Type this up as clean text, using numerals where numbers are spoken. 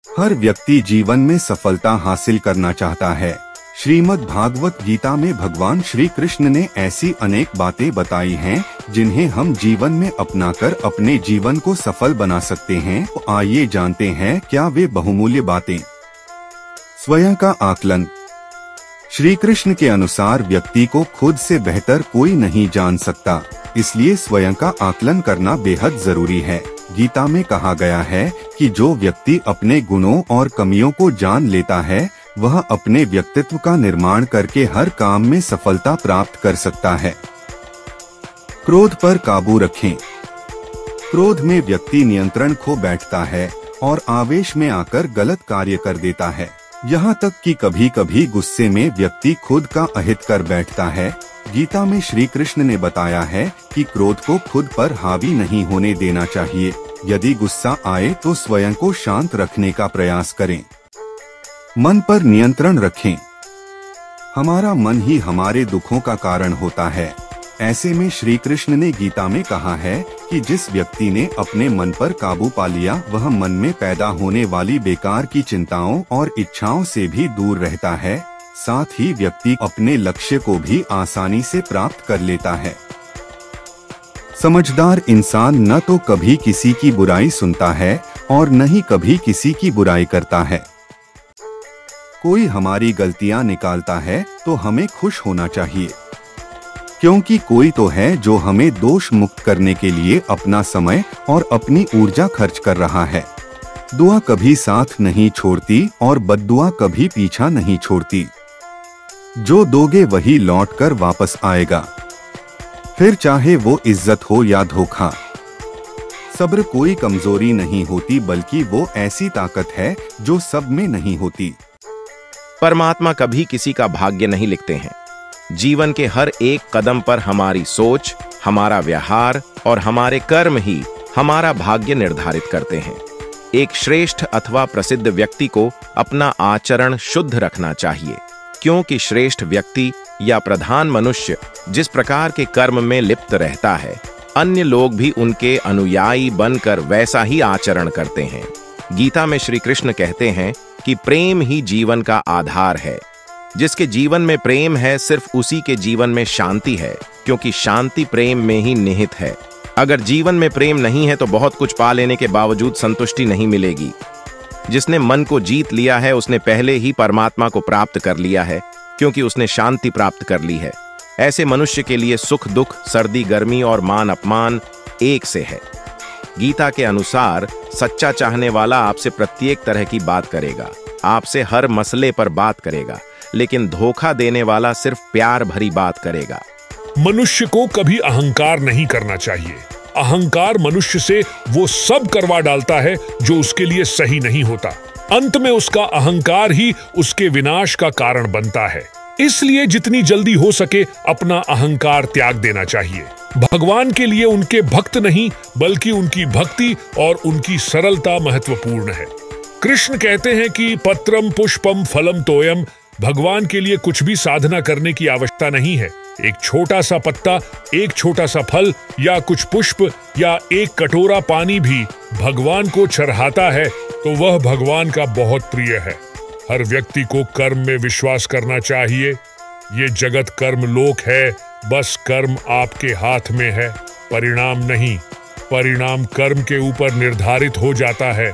हर व्यक्ति जीवन में सफलता हासिल करना चाहता है। श्रीमद् भागवत गीता में भगवान श्री कृष्ण ने ऐसी अनेक बातें बताई हैं जिन्हें हम जीवन में अपनाकर अपने जीवन को सफल बना सकते हैं। तो आइए जानते हैं क्या वे बहुमूल्य बातें। स्वयं का आकलन। श्री कृष्ण के अनुसार व्यक्ति को खुद से बेहतर कोई नहीं जान सकता, इसलिए स्वयं का आकलन करना बेहद जरूरी है। गीता में कहा गया है कि जो व्यक्ति अपने गुणों और कमियों को जान लेता है वह अपने व्यक्तित्व का निर्माण करके हर काम में सफलता प्राप्त कर सकता है। क्रोध पर काबू रखें। क्रोध में व्यक्ति नियंत्रण खो बैठता है और आवेश में आकर गलत कार्य कर देता है। यहाँ तक कि कभी कभी गुस्से में व्यक्ति खुद का अहित कर बैठता है। गीता में श्री कृष्ण ने बताया है कि क्रोध को खुद पर हावी नहीं होने देना चाहिए। यदि गुस्सा आए तो स्वयं को शांत रखने का प्रयास करें। मन पर नियंत्रण रखें। हमारा मन ही हमारे दुखों का कारण होता है। ऐसे में श्री कृष्ण ने गीता में कहा है कि जिस व्यक्ति ने अपने मन पर काबू पा लिया वह मन में पैदा होने वाली बेकार की चिंताओं और इच्छाओं से भी दूर रहता है। साथ ही व्यक्ति अपने लक्ष्य को भी आसानी से प्राप्त कर लेता है। समझदार इंसान न तो कभी किसी की बुराई सुनता है और न ही कभी किसी की बुराई करता है। कोई हमारी गलतियां निकालता है तो हमें खुश होना चाहिए, क्योंकि कोई तो है जो हमें दोष मुक्त करने के लिए अपना समय और अपनी ऊर्जा खर्च कर रहा है। दुआ कभी साथ नहीं छोड़ती और बद्दुआ कभी पीछा नहीं छोड़ती। जो दोगे वही लौटकर वापस आएगा, फिर चाहे वो इज्जत हो या धोखा। सब्र कोई कमजोरी नहीं होती, बल्कि वो ऐसी ताकत है जो सब में नहीं होती। परमात्मा कभी किसी का भाग्य नहीं लिखते हैं। जीवन के हर एक कदम पर हमारी सोच, हमारा व्यवहार और हमारे कर्म ही हमारा भाग्य निर्धारित करते हैं। एक श्रेष्ठ अथवा प्रसिद्ध व्यक्ति को अपना आचरण शुद्ध रखना चाहिए, क्योंकि श्रेष्ठ व्यक्ति या प्रधान मनुष्य जिस प्रकार के कर्म में लिप्त रहता है, अन्य लोग भी उनके अनुयायी बनकर वैसा ही आचरण करते हैं। गीता में श्री कृष्ण कहते हैं कि प्रेम ही जीवन का आधार है। जिसके जीवन में प्रेम है, सिर्फ उसी के जीवन में शांति है, क्योंकि शांति प्रेम में ही निहित है। अगर जीवन में प्रेम नहीं है तो बहुत कुछ पा लेने के बावजूद संतुष्टि नहीं मिलेगी। जिसने मन को जीत लिया है उसने पहले ही परमात्मा को प्राप्त कर लिया है, क्योंकि उसने शांति प्राप्त कर ली है। ऐसे मनुष्य के लिए सुख दुख, सर्दी गर्मी और मान अपमान एक से है। गीता के अनुसार सच्चा चाहने वाला आपसे प्रत्येक तरह की बात करेगा, आपसे हर मसले पर बात करेगा, लेकिन धोखा देने वाला सिर्फ प्यार भरी बात करेगा। मनुष्य को कभी अहंकार नहीं करना चाहिए। अहंकार मनुष्य से वो सब करवा डालता है जो उसके लिए सही नहीं होता। अंत में उसका अहंकार ही उसके विनाश का कारण बनता है। इसलिए जितनी जल्दी हो सके अपना अहंकार त्याग देना चाहिए। भगवान के लिए उनके भक्त नहीं, बल्कि उनकी भक्ति और उनकी सरलता महत्वपूर्ण है। कृष्ण कहते हैं कि पत्रम पुष्पम फलम तोयम, भगवान के लिए कुछ भी साधना करने की आवश्यकता नहीं है। एक छोटा सा पत्ता, एक छोटा सा फल या कुछ पुष्प या एक कटोरा पानी भी भगवान को चढ़ाता है तो वह भगवान का बहुत प्रिय है। हर व्यक्ति को कर्म में विश्वास करना चाहिए। ये जगत कर्म लोक है, बस कर्म आपके हाथ में है, परिणाम नहीं। परिणाम कर्म के ऊपर निर्धारित हो जाता है।